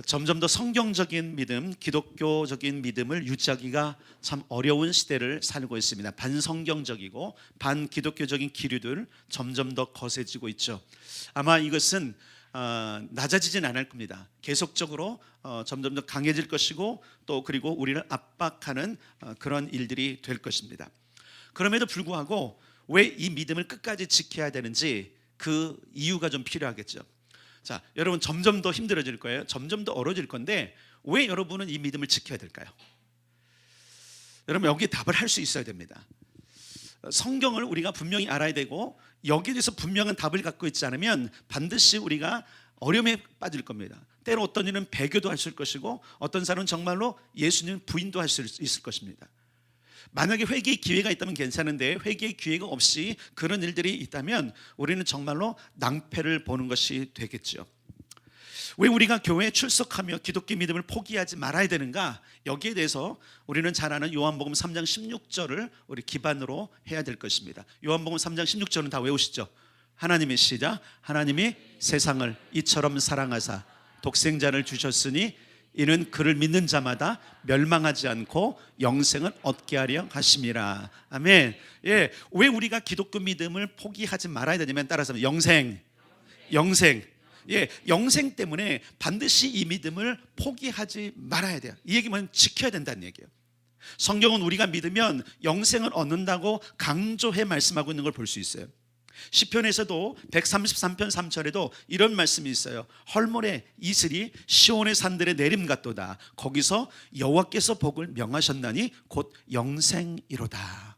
점점 더 성경적인 믿음, 기독교적인 믿음을 유지하기가 참 어려운 시대를 살고 있습니다. 반성경적이고 반기독교적인 기류들 점점 더 거세지고 있죠. 아마 이것은 낮아지진 않을 겁니다. 계속적으로 점점 더 강해질 것이고, 또 그리고 우리를 압박하는 그런 일들이 될 것입니다. 그럼에도 불구하고 왜 이 믿음을 끝까지 지켜야 되는지 그 이유가 좀 필요하겠죠. 자, 여러분 점점 더 힘들어질 거예요. 점점 더 어려워질 건데 왜 여러분은 이 믿음을 지켜야 될까요? 여러분 여기 답을 할 수 있어야 됩니다. 성경을 우리가 분명히 알아야 되고 여기에 대해서 분명한 답을 갖고 있지 않으면 반드시 우리가 어려움에 빠질 겁니다. 때로 어떤 일은 배교도 할 수 있을 것이고, 어떤 사람은 정말로 예수님 부인도 할 수 있을 것입니다. 만약에 회개의 기회가 있다면 괜찮은데 회개의 기회가 없이 그런 일들이 있다면 우리는 정말로 낭패를 보는 것이 되겠죠. 왜 우리가 교회에 출석하며 기독교 믿음을 포기하지 말아야 되는가? 여기에 대해서 우리는 잘 아는 요한복음 3장 16절을 우리 기반으로 해야 될 것입니다. 요한복음 3장 16절은 다 외우시죠? 하나님의 시작. 하나님이 세상을 이처럼 사랑하사 독생자를 주셨으니 이는 그를 믿는 자마다 멸망하지 않고 영생을 얻게 하려 하심이라. 아멘. 예, 왜 우리가 기독교 믿음을 포기하지 말아야 되냐면, 따라서 영생. 예, 영생 때문에 반드시 이 믿음을 포기하지 말아야 돼요. 이 얘기만 지켜야 된다는 얘기예요. 성경은 우리가 믿으면 영생을 얻는다고 강조해 말씀하고 있는 걸 볼 수 있어요. 시편에서도 133편 3절에도 이런 말씀이 있어요. 헐모의 이슬이 시온의 산들에 내림 같도다. 거기서 여호와께서 복을 명하셨나니 곧 영생이로다.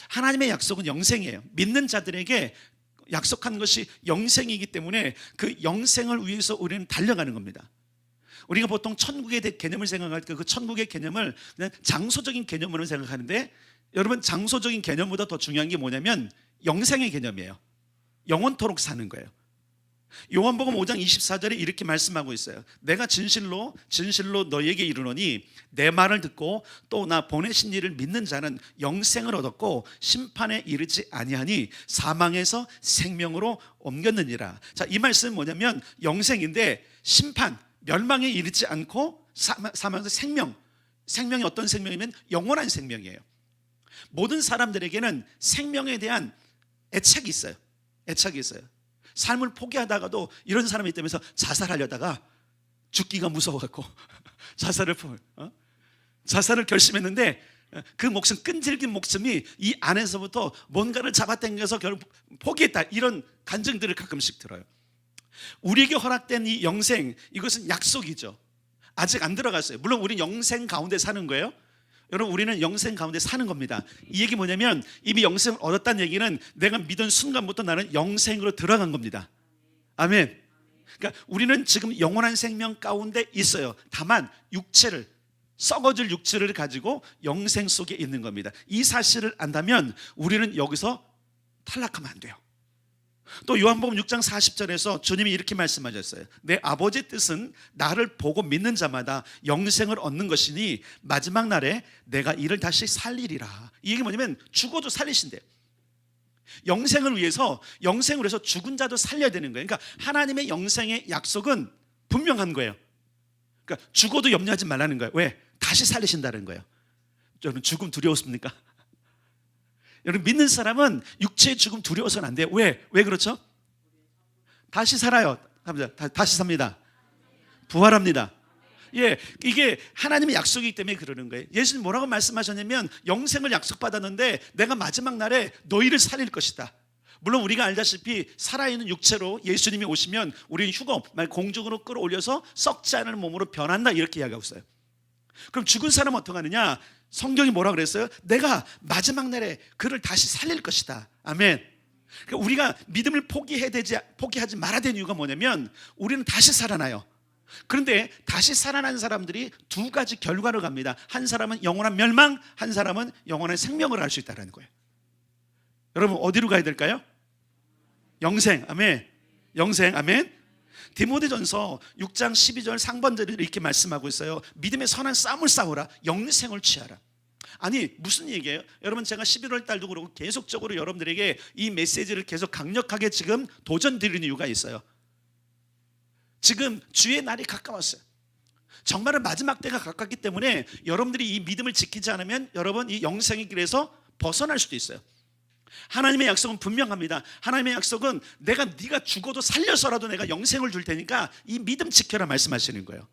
하나님의 약속은 영생이에요. 믿는 자들에게 약속한 것이 영생이기 때문에 그 영생을 위해서 우리는 달려가는 겁니다. 우리가 보통 천국의 개념을 생각할 때 그 천국의 개념을 그냥 장소적인 개념으로 생각하는데, 여러분 장소적인 개념보다 더 중요한 게 뭐냐면 영생의 개념이에요. 영원토록 사는 거예요. 요한복음 5장 24절에 이렇게 말씀하고 있어요. 내가 진실로 너에게 이르노니 내 말을 듣고 또 나 보내신 이를 믿는 자는 영생을 얻었고 심판에 이르지 아니하니 사망에서 생명으로 옮겼느니라. 자, 이 말씀은 뭐냐면 영생인데 심판, 멸망에 이르지 않고 사망에서 생명이 어떤 생명이면 영원한 생명이에요. 모든 사람들에게는 생명에 대한 애착이 있어요. 삶을 포기하다가도 이런 사람이 있다면서 자살하려다가 죽기가 무서워갖고 자살을 결심했는데 그 목숨, 끈질긴 목숨이 이 안에서부터 뭔가를 잡아당겨서 결국 포기했다, 이런 간증들을 가끔씩 들어요. 우리에게 허락된 이 영생, 이것은 약속이죠. 아직 안 들어갔어요. 물론 우리는 영생 가운데 사는 거예요. 여러분, 우리는 영생 가운데 사는 겁니다. 이 얘기 뭐냐면 이미 영생을 얻었다는 얘기는 내가 믿은 순간부터 나는 영생으로 들어간 겁니다. 아멘. 그러니까 우리는 지금 영원한 생명 가운데 있어요. 다만 썩어질 육체를 가지고 영생 속에 있는 겁니다. 이 사실을 안다면 우리는 여기서 탈락하면 안 돼요. 또 요한복음 6장 40절에서 주님이 이렇게 말씀하셨어요. 내 아버지의 뜻은 나를 보고 믿는 자마다 영생을 얻는 것이니 마지막 날에 내가 이를 다시 살리리라. 이 얘기 뭐냐면 죽어도 살리신대요. 영생을 위해서 죽은 자도 살려야 되는 거예요. 그러니까 하나님의 영생의 약속은 분명한 거예요. 그러니까 죽어도 염려하지 말라는 거예요. 왜? 다시 살리신다는 거예요. 여러분, 죽음 두려웠습니까? 여러분, 믿는 사람은 육체의 죽음 두려워서는 안 돼요. 왜 그렇죠? 다시 살아요. 다시 삽니다. 부활합니다. 예, 이게 하나님의 약속이기 때문에 그러는 거예요. 예수님 뭐라고 말씀하셨냐면 영생을 약속받았는데 내가 마지막 날에 너희를 살릴 것이다. 물론 우리가 알다시피 살아있는 육체로 예수님이 오시면 우리는 공중으로 끌어올려서 썩지 않을 몸으로 변한다, 이렇게 이야기하고 있어요. 그럼 죽은 사람은 어떻게 하느냐? 성경이 뭐라 그랬어요? 내가 마지막 날에 그를 다시 살릴 것이다. 아멘. 그러니까 우리가 믿음을 포기하지 말아야 되는 이유가 뭐냐면 우리는 다시 살아나요. 그런데 다시 살아난 사람들이 두 가지 결과를 갑니다. 한 사람은 영원한 멸망, 한 사람은 영원한 생명을 알 수 있다는 거예요. 여러분, 어디로 가야 될까요? 영생. 아멘. 영생. 아멘. 디모데전서 6장 12절 상반절에 이렇게 말씀하고 있어요. 믿음의 선한 싸움을 싸우라. 영생을 취하라. 아니, 무슨 얘기예요? 여러분, 제가 11월 달도 그러고 계속적으로 여러분들에게 이 메시지를 계속 강력하게 지금 도전 드리는 이유가 있어요. 지금 주의 날이 가까웠어요. 정말은 마지막 때가 가깝기 때문에 여러분들이 이 믿음을 지키지 않으면 여러분 이 영생의 길에서 벗어날 수도 있어요. 하나님의 약속은 분명합니다. 하나님의 약속은 네가 죽어도 살려서라도 내가 영생을 줄 테니까 이 믿음 지켜라 말씀하시는 거예요.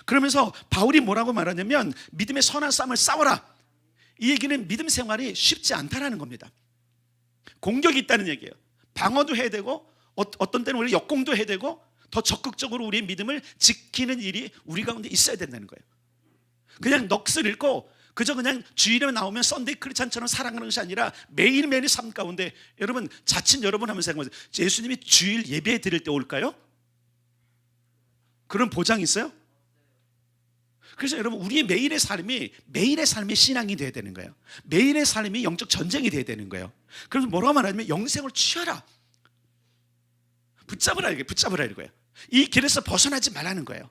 그러면서 바울이 뭐라고 말하냐면 믿음의 선한 싸움을 싸워라. 이 얘기는 믿음 생활이 쉽지 않다라는 겁니다. 공격이 있다는 얘기예요. 방어도 해야 되고 어떤 때는 우리 역공도 해야 되고 더 적극적으로 우리의 믿음을 지키는 일이 우리 가운데 있어야 된다는 거예요. 그냥 넋을 잃고 그저 그냥 주일에 나오면 썬데이 크리스찬처럼 살아가는 것이 아니라 매일매일 삶 가운데 여러분 자칫 여러분 하면서 생각하세요. 예수님이 주일 예배 드릴 때 올까요? 그런 보장이 있어요? 그래서 여러분 우리의 매일의 삶이 신앙이 돼야 되는 거예요. 매일의 삶이 영적 전쟁이 돼야 되는 거예요. 그래서 뭐라고 말하냐면 영생을 취하라. 붙잡으라 이거예요. 이 길에서 벗어나지 말라는 거예요.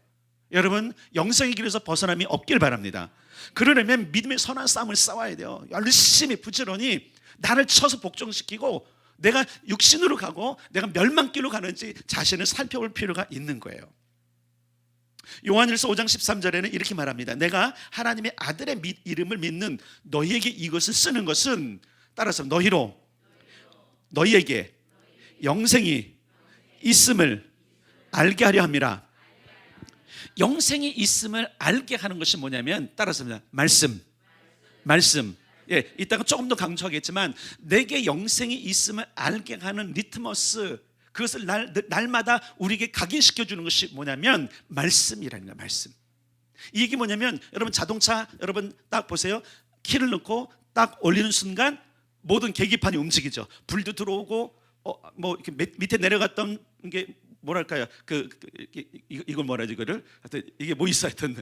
여러분 영생의 길에서 벗어남이 없길 바랍니다. 그러려면 믿음의 선한 싸움을 싸워야 돼요. 열심히 부지런히 나를 쳐서 복종시키고 내가 육신으로 가고 내가 멸망길로 가는지 자신을 살펴볼 필요가 있는 거예요. 요한일서 5장 13절에는 이렇게 말합니다. 내가 하나님의 아들의 이름을 믿는 너희에게 이것을 쓰는 것은 따라서 너희에게 영생이 있음을 알게 하려 함이라. 영생이 있음을 알게 하는 것이 뭐냐면 따라서입니다. 말씀. 예, 이따가 조금 더 강조하겠지만 내게 영생이 있음을 알게 하는 리트머스, 그것을 날마다 우리에게 각인시켜 주는 것이 뭐냐면 말씀이라는 거예요. 말씀. 이게 뭐냐면 여러분 자동차 여러분 딱 보세요. 키를 넣고 딱 올리는 순간 모든 계기판이 움직이죠. 불도 들어오고 뭐 이렇게 밑에 내려갔던 게 뭐랄까요? 이걸 뭐라 하지 이거를? 하여튼 이게 뭐 있어 하여튼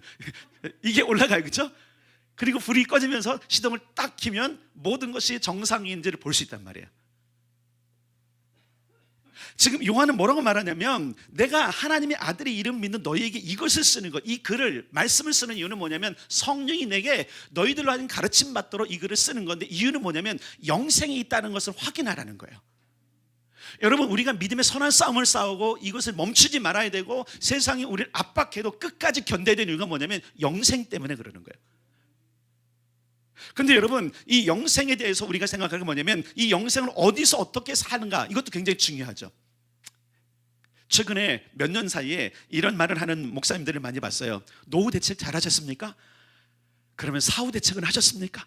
이게 올라가요, 그렇죠? 그리고 불이 꺼지면서 시동을 딱 켜면 모든 것이 정상인지를 볼 수 있단 말이에요. 지금 요한은 뭐라고 말하냐면 내가 하나님의 아들의 이름 믿는 너희에게 이것을 쓰는 것, 이 글을 말씀을 쓰는 이유는 뭐냐면 성령이 내게 너희들로 하여금 가르침 받도록 이 글을 쓰는 건데 이유는 뭐냐면 영생이 있다는 것을 확인하라는 거예요. 여러분 우리가 믿음의 선한 싸움을 싸우고 이것을 멈추지 말아야 되고 세상이 우리를 압박해도 끝까지 견뎌야 되는 이유가 뭐냐면 영생 때문에 그러는 거예요. 근데 여러분 이 영생에 대해서 우리가 생각할 게 뭐냐면 이 영생을 어디서 어떻게 사는가, 이것도 굉장히 중요하죠. 최근에 몇 년 사이에 이런 말을 하는 목사님들을 많이 봤어요. 노후 대책 잘 하셨습니까? 그러면 사후 대책은 하셨습니까?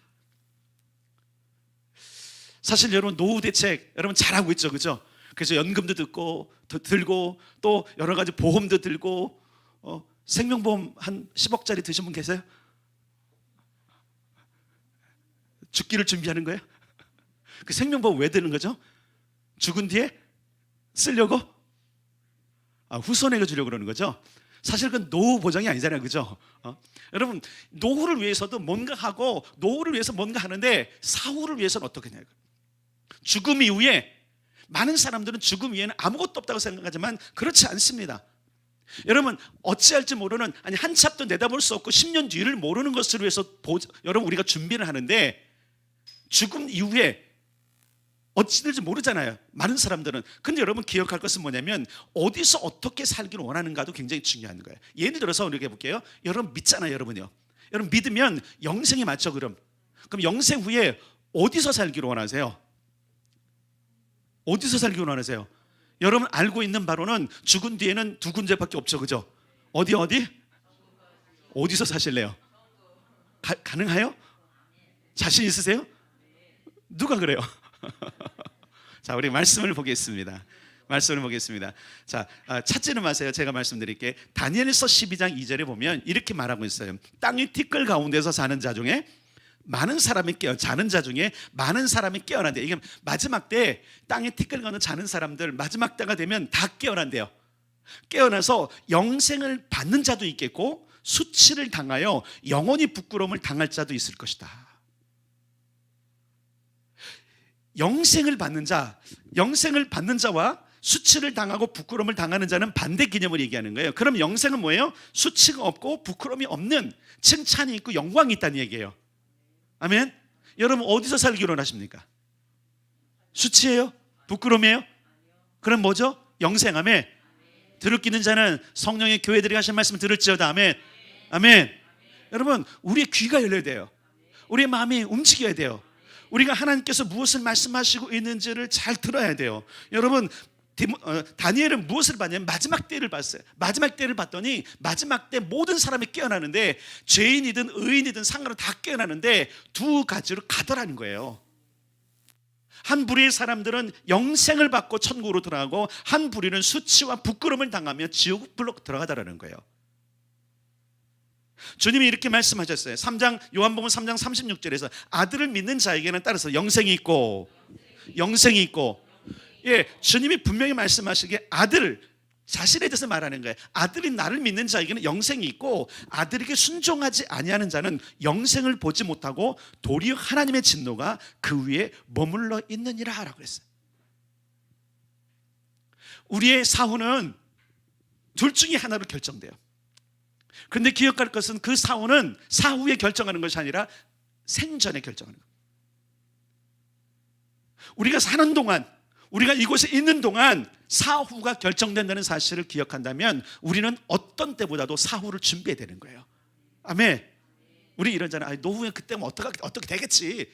사실 여러분 노후 대책 여러분 잘하고 있죠, 그죠? 그래서 연금도 들고 또 여러 가지 보험도 들고 생명보험 한 10억짜리 드신 분 계세요? 죽기를 준비하는 거예요? 그 생명보험 왜 드는 거죠? 죽은 뒤에 쓰려고? 후손에게 주려고 그러는 거죠? 사실 그건 노후 보장이 아니잖아요, 그죠? 여러분 노후를 위해서도 뭔가 하고 노후를 위해서 뭔가 하는데 사후를 위해서는 어떻게 하냐고요. 죽음 이후에 많은 사람들은 죽음 이후에는 아무것도 없다고 생각하지만 그렇지 않습니다. 여러분 어찌할지 모르는, 아니 한치 앞도 내다볼 수 없고 10년 뒤를 모르는 것을 위해서 여러분 우리가 준비를 하는데 죽음 이후에 어찌 될지 모르잖아요, 많은 사람들은. 근데 여러분 기억할 것은 뭐냐면 어디서 어떻게 살기를 원하는가도 굉장히 중요한 거예요. 예를 들어서 우리 해볼게요. 여러분 믿잖아요, 여러분요. 여러분 믿으면 영생이 맞죠? 그럼 영생 후에 어디서 살기를 원하세요? 어디서 살기를 원하세요? 여러분 알고 있는 바로는 죽은 뒤에는 두 군데밖에 없죠, 그죠? 어디서 사실래요? 가능해요? 자신 있으세요? 누가 그래요? 자, 우리 말씀을 보겠습니다. 자, 찾지는 마세요. 제가 말씀드릴게. 다니엘서 12장 2절에 보면 이렇게 말하고 있어요. 땅의 티끌 가운데서 자는 자 중에 많은 사람이 깨어난대. 이게 마지막 때 땅에 티끌 가운데 자는 사람들 마지막 때가 되면 다 깨어난대요. 깨어나서 영생을 받는 자도 있겠고 수치를 당하여 영원히 부끄러움을 당할 자도 있을 것이다. 영생을 받는 자와 수치를 당하고 부끄러움을 당하는 자는 반대 개념을 얘기하는 거예요. 그럼 영생은 뭐예요? 수치가 없고 부끄러움이 없는, 칭찬이 있고 영광이 있다는 얘기예요. 아멘. 여러분 어디서 살기로 원하십니까? 수치예요? 부끄러움이에요? 그럼 뭐죠? 영생. 아멘. 들을 끼는 자는 성령의 교회들이 하신 말씀 들을지어다. 아멘. 아멘. 여러분, 우리의 귀가 열려야 돼요. 우리의 마음이 움직여야 돼요. 우리가 하나님께서 무엇을 말씀하시고 있는지를 잘 들어야 돼요. 여러분, 다니엘은 무엇을 봤냐면 마지막 때를 봤어요. 마지막 때를 봤더니 마지막 때 모든 사람이 깨어나는데, 죄인이든 의인이든 상관없이 다 깨어나는데 두 가지로 가더라는 거예요. 한 부류의 사람들은 영생을 받고 천국으로 들어가고, 한 부류는 수치와 부끄러움을 당하며 지옥불로 들어가더라는 거예요. 주님이 이렇게 말씀하셨어요. 요한복음 3장 36절에서 아들을 믿는 자에게는 따라서 영생이 있고, 영생이 있고. 예, 주님이 분명히 말씀하시기에 아들, 자신에 대해서 말하는 거예요. 아들이 나를 믿는 자에게는 영생이 있고, 아들에게 순종하지 아니하는 자는 영생을 보지 못하고 도리어 하나님의 진노가 그 위에 머물러 있느니라 라고 했어요. 우리의 사후는 둘 중에 하나로 결정돼요. 그런데 기억할 것은 그 사후는 사후에 결정하는 것이 아니라 생전에 결정하는 거예요. 우리가 사는 동안, 우리가 이곳에 있는 동안 사후가 결정된다는 사실을 기억한다면 우리는 어떤 때보다도 사후를 준비해야 되는 거예요. 아멘. 우리 이러잖아요. 노후에 그때면 어떻게 되겠지.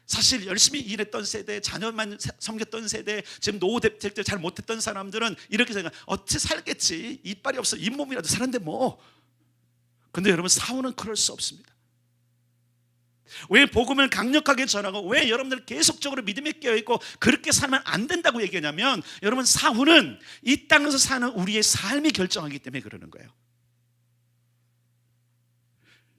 사실 열심히 일했던 세대, 자녀만 섬겼던 세대, 지금 노후 될 때 잘 못했던 사람들은 이렇게 생각, 어찌 살겠지. 이빨이 없어 잇몸이라도 사는데 뭐. 근데 여러분, 사후는 그럴 수 없습니다. 왜 복음을 강력하게 전하고 왜 여러분들 계속적으로 믿음에 깨어있고 그렇게 살면 안 된다고 얘기하냐면, 여러분, 사후는 이 땅에서 사는 우리의 삶이 결정하기 때문에 그러는 거예요.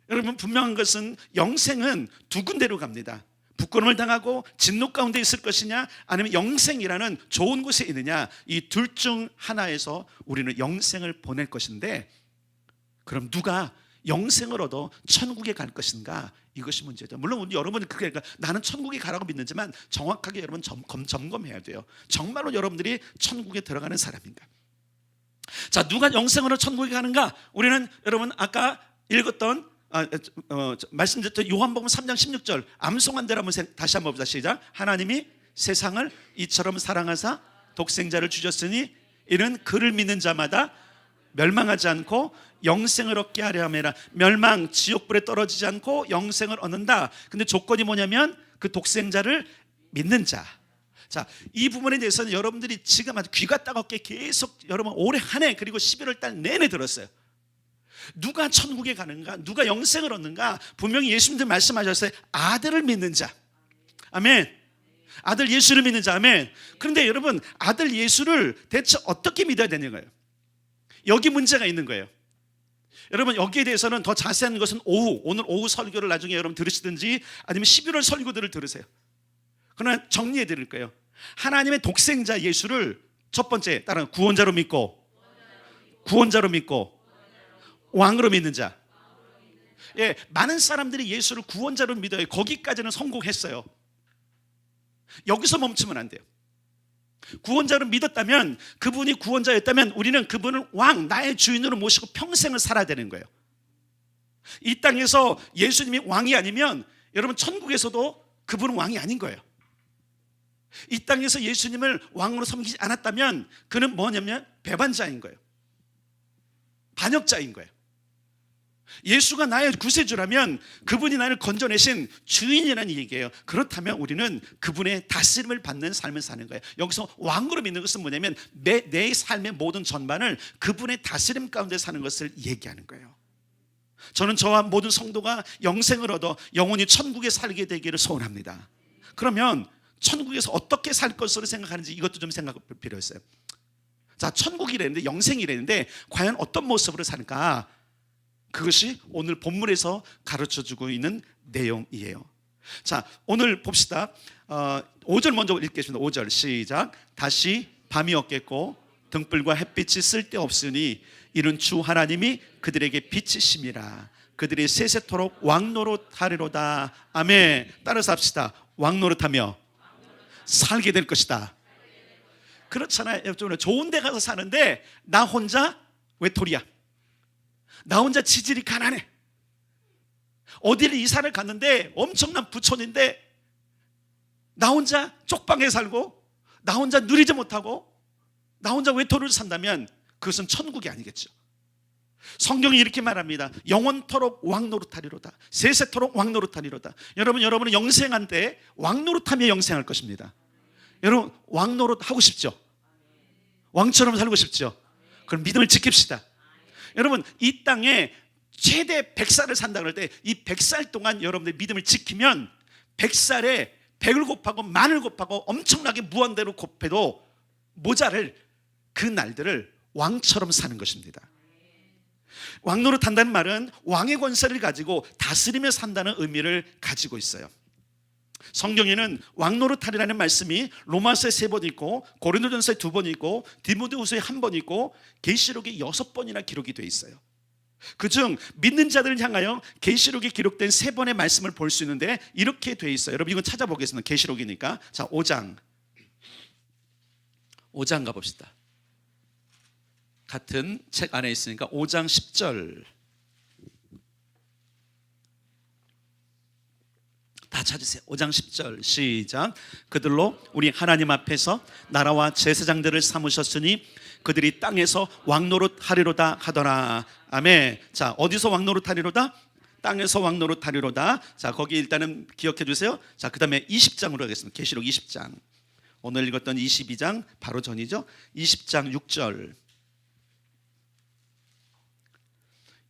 여러분, 분명한 것은 영생은 두 군데로 갑니다. 부끄러움을 당하고 진노 가운데 있을 것이냐, 아니면 영생이라는 좋은 곳에 있느냐, 이 둘 중 하나에서 우리는 영생을 보낼 것인데, 그럼 누가 영생을 얻어 천국에 갈 것인가, 이것이 문제죠. 물론 여러분이 그러니까 나는 천국에 가라고 믿는지만 정확하게 여러분 점검해야 돼요. 정말로 여러분들이 천국에 들어가는 사람인가. 자, 누가 영생으로 천국에 가는가? 우리는 여러분 아까 읽었던 말씀드렸던 요한복음 3장 16절 암송한 대로 다시 한번 봅시다. 시작. 하나님이 세상을 이처럼 사랑하사 독생자를 주셨으니 이는 그를 믿는 자마다 멸망하지 않고 영생을 얻게 하려 함이라. 멸망, 지옥불에 떨어지지 않고 영생을 얻는다. 근데 조건이 뭐냐면 그 독생자를 믿는 자. 자, 이 부분에 대해서는 여러분들이 지금 아주 귀가 따갑게 계속 여러분 올해 한 해 그리고 11월 달 내내 들었어요. 누가 천국에 가는가, 누가 영생을 얻는가, 분명히 예수님들 말씀하셨어요. 아들을 믿는 자. 아멘. 아들 예수를 믿는 자. 아멘. 그런데 여러분, 아들 예수를 대체 어떻게 믿어야 되는 거예요? 여기 문제가 있는 거예요. 여러분, 여기에 대해서는 더 자세한 것은 오늘 오후 설교를 나중에 여러분 들으시든지 아니면 11월 설교들을 들으세요. 그러나 정리해 드릴 거예요. 하나님의 독생자 예수를 첫 번째 따라 구원자로 믿고 왕으로 믿는 자. 예, 많은 사람들이 예수를 구원자로 믿어요. 거기까지는 성공했어요. 여기서 멈추면 안 돼요. 구원자로 믿었다면, 그분이 구원자였다면 우리는 그분을 왕, 나의 주인으로 모시고 평생을 살아야 되는 거예요. 이 땅에서 예수님이 왕이 아니면 여러분 천국에서도 그분은 왕이 아닌 거예요. 이 땅에서 예수님을 왕으로 섬기지 않았다면 그는 뭐냐면 배반자인 거예요. 반역자인 거예요. 예수가 나의 구세주라면 그분이 나를 건져내신 주인이라는 얘기예요. 그렇다면 우리는 그분의 다스림을 받는 삶을 사는 거예요. 여기서 왕으로 믿는 것은 뭐냐면 내 삶의 모든 전반을 그분의 다스림 가운데 사는 것을 얘기하는 거예요. 저는 저와 모든 성도가 영생을 얻어 영원히 천국에 살게 되기를 소원합니다. 그러면 천국에서 어떻게 살 것으로 생각하는지 이것도 좀 생각할 필요 있어요. 자, 천국이라는데, 영생이라는데 과연 어떤 모습으로 살까? 그것이 오늘 본문에서 가르쳐주고 있는 내용이에요. 자, 오늘 봅시다. 5절 먼저 읽겠습니다. 5절 시작. 다시 밤이 없겠고 등불과 햇빛이 쓸데없으니 이는 주 하나님이 그들에게 빛이심이라. 그들이 세세토록 왕노릇하리로다. 아멘. 따라서 합시다. 왕노릇하며 살게 될 것이다. 그렇잖아요. 좋은 데 가서 사는데 나 혼자 외톨이야. 나 혼자 지질이 가난해. 어디를 이사를 갔는데 엄청난 부촌인데 나 혼자 쪽방에 살고 나 혼자 누리지 못하고 나 혼자 외톨이로 산다면 그것은 천국이 아니겠죠. 성경이 이렇게 말합니다. 영원토록 왕노릇하리로다. 세세토록 왕노릇하리로다. 여러분은 영생한데 왕노릇하며 영생할 것입니다. 여러분 왕노릇 하고 싶죠? 왕처럼 살고 싶죠? 그럼 믿음을 지킵시다. 여러분 이 땅에 최대 100살을 산다 그럴 때 이 100살 동안 여러분들 믿음을 지키면 100살에 100을 곱하고 만을 곱하고 엄청나게 무한대로 곱해도 모자를 그 날들을 왕처럼 사는 것입니다. 왕노릇 한다는 말은 왕의 권세를 가지고 다스리며 산다는 의미를 가지고 있어요. 성경에는 왕노릇하리라는 말씀이 로마서에 3번 있고 고린도전서에 2번 있고 디모데후서에 1번 있고 계시록에 6번이나 기록이 되어 있어요. 그중 믿는 자들을 향하여 계시록에 기록된 3번의 말씀을 볼 수 있는데 이렇게 되어 있어요. 여러분 이건 찾아보겠습니다. 계시록이니까. 자, 5장 가봅시다. 같은 책 안에 있으니까 5장 10절 다 찾으세요. 5장 10절 시작. 그들로 우리 하나님 앞에서 나라와 제사장들을 삼으셨으니 그들이 땅에서 왕노릇하리로다 하더라. 아멘. 자, 어디서 왕노릇하리로다? 땅에서 왕노릇하리로다. 자, 거기 일단은 기억해 주세요. 자, 그 다음에 20장으로 가겠습니다. 계시록 20장. 오늘 읽었던 22장 바로 전이죠. 20장 6절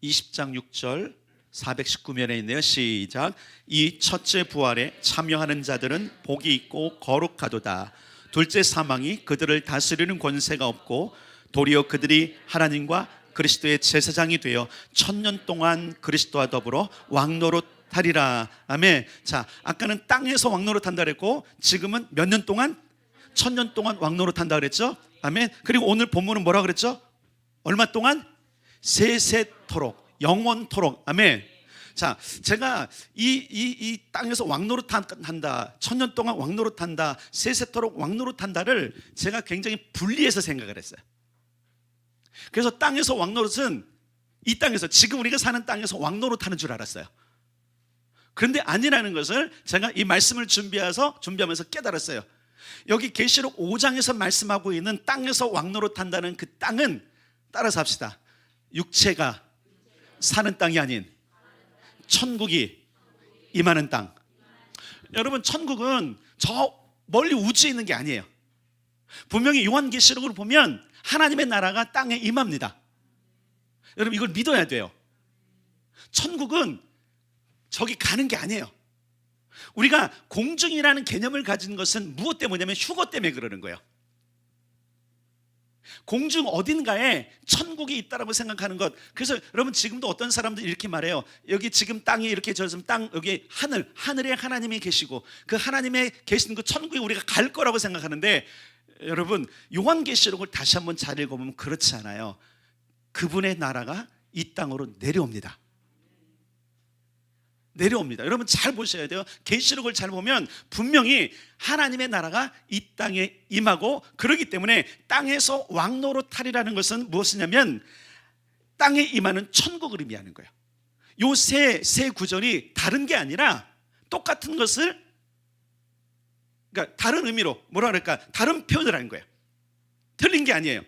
20장 6절 419면에 있네요. 시작. 이 첫째 부활에 참여하는 자들은 복이 있고 거룩하도다. 둘째 사망이 그들을 다스리는 권세가 없고 도리어 그들이 하나님과 그리스도의 제사장이 되어 1000년 동안 그리스도와 더불어 왕노릇하리라. 아멘. 자, 아까는 땅에서 왕노릇한다 그랬고 지금은 몇 년 동안? 1000년 동안 왕노릇한다 그랬죠. 아멘. 그리고 오늘 본문은 뭐라 그랬죠? 얼마 동안? 세세토록, 영원토록. 아멘. 자, 제가 이 땅에서 왕노릇한다, 1000년 동안 왕노릇한다, 세세토록 왕노릇한다를 제가 굉장히 분리해서 생각을 했어요. 그래서 땅에서 왕노릇은 이 땅에서 지금 우리가 사는 땅에서 왕노릇하는 줄 알았어요. 그런데 아니라는 것을 제가 이 말씀을 준비하면서 깨달았어요. 여기 계시록 5장에서 말씀하고 있는 땅에서 왕노릇한다는 그 땅은 따라서 합시다. 육체가 사는 땅이 아닌 천국이 임하는 땅. 여러분 천국은 저 멀리 우주에 있는 게 아니에요. 분명히 요한계시록을 보면 하나님의 나라가 땅에 임합니다. 여러분 이걸 믿어야 돼요. 천국은 저기 가는 게 아니에요. 우리가 공중이라는 개념을 가진 것은 무엇 때문이냐면 휴거 때문에 그러는 거예요. 공중 어딘가에 천국이 있다라고 생각하는 것. 그래서 여러분 지금도 어떤 사람들이 이렇게 말해요. 여기 지금 땅이 이렇게 졌으면 땅 여기 하늘에 하나님이 계시고 그 하나님의 계신 그 천국에 우리가 갈 거라고 생각하는데 여러분 요한계시록을 다시 한번 잘 읽어보면 그렇지 않아요. 그분의 나라가 이 땅으로 내려옵니다. 여러분 잘 보셔야 돼요. 계시록을 잘 보면 분명히 하나님의 나라가 이 땅에 임하고 그렇기 때문에 땅에서 왕노릇하리라는 것은 무엇이냐면 땅에 임하는 천국을 의미하는 거예요. 요 세 구절이 다른 게 아니라 똑같은 것을 그러니까 다른 의미로 뭐라 그럴까 다른 표현을 하는 거예요. 틀린 게 아니에요.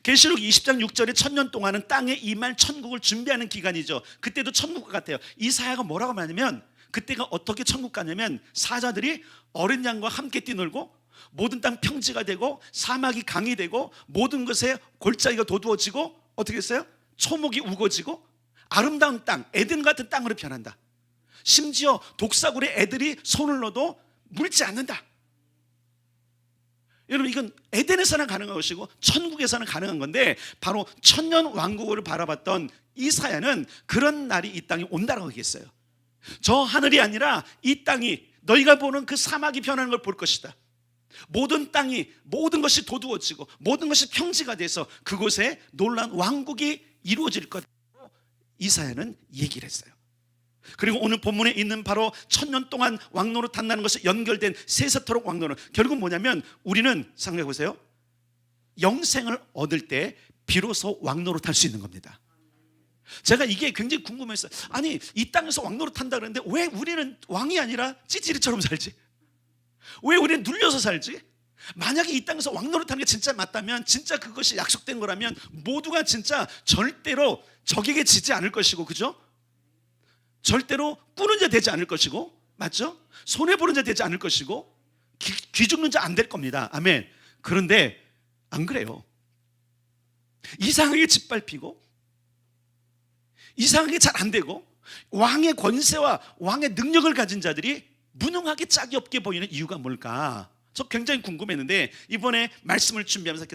계시록 20장 6절에 1000년 동안은 땅에 임할 천국을 준비하는 기간이죠. 그때도 천국과 같아요. 이사야가 뭐라고 말하냐면 그때가 어떻게 천국 가냐면 사자들이 어린 양과 함께 뛰놀고 모든 땅 평지가 되고 사막이 강이 되고 모든 것에 골짜기가 도두어지고 어떻게 했어요? 초목이 우거지고 아름다운 땅 에덴 같은 땅으로 변한다. 심지어 독사굴에 애들이 손을 넣어도 물지 않는다. 여러분 이건 에덴에서는 가능한 것이고 천국에서는 가능한 건데 바로 천년 왕국을 바라봤던 이사야는 그런 날이 이 땅에 온다라고 얘기했어요. 저 하늘이 아니라 이 땅이 너희가 보는 그 사막이 변하는 걸 볼 것이다. 모든 땅이 모든 것이 도두어지고 모든 것이 평지가 돼서 그곳에 놀라운 왕국이 이루어질 것이라고 이사야는 얘기를 했어요. 그리고 오늘 본문에 있는 바로 1000년 동안 왕노릇 한다는 것에 연결된 세세토록 왕노릇, 결국 뭐냐면 우리는 생각해 보세요. 영생을 얻을 때 비로소 왕노릇 할 수 있는 겁니다. 제가 이게 굉장히 궁금했어요. 아니 이 땅에서 왕노릇 한다 그러는데 왜 우리는 왕이 아니라 찌질이처럼 살지? 왜 우리는 눌려서 살지? 만약에 이 땅에서 왕노릇하는 게 진짜 맞다면, 진짜 그것이 약속된 거라면 모두가 진짜 절대로 적에게 지지 않을 것이고, 그죠? 절대로 꾸는 자 되지 않을 것이고, 맞죠? 손해보는 자 되지 않을 것이고, 귀 죽는 자 안 될 겁니다. 아멘. 그런데 안 그래요. 이상하게 짓밟히고 이상하게 잘 안 되고 왕의 권세와 왕의 능력을 가진 자들이 무능하게 짝이 없게 보이는 이유가 뭘까? 저 굉장히 궁금했는데 이번에 말씀을 준비하면서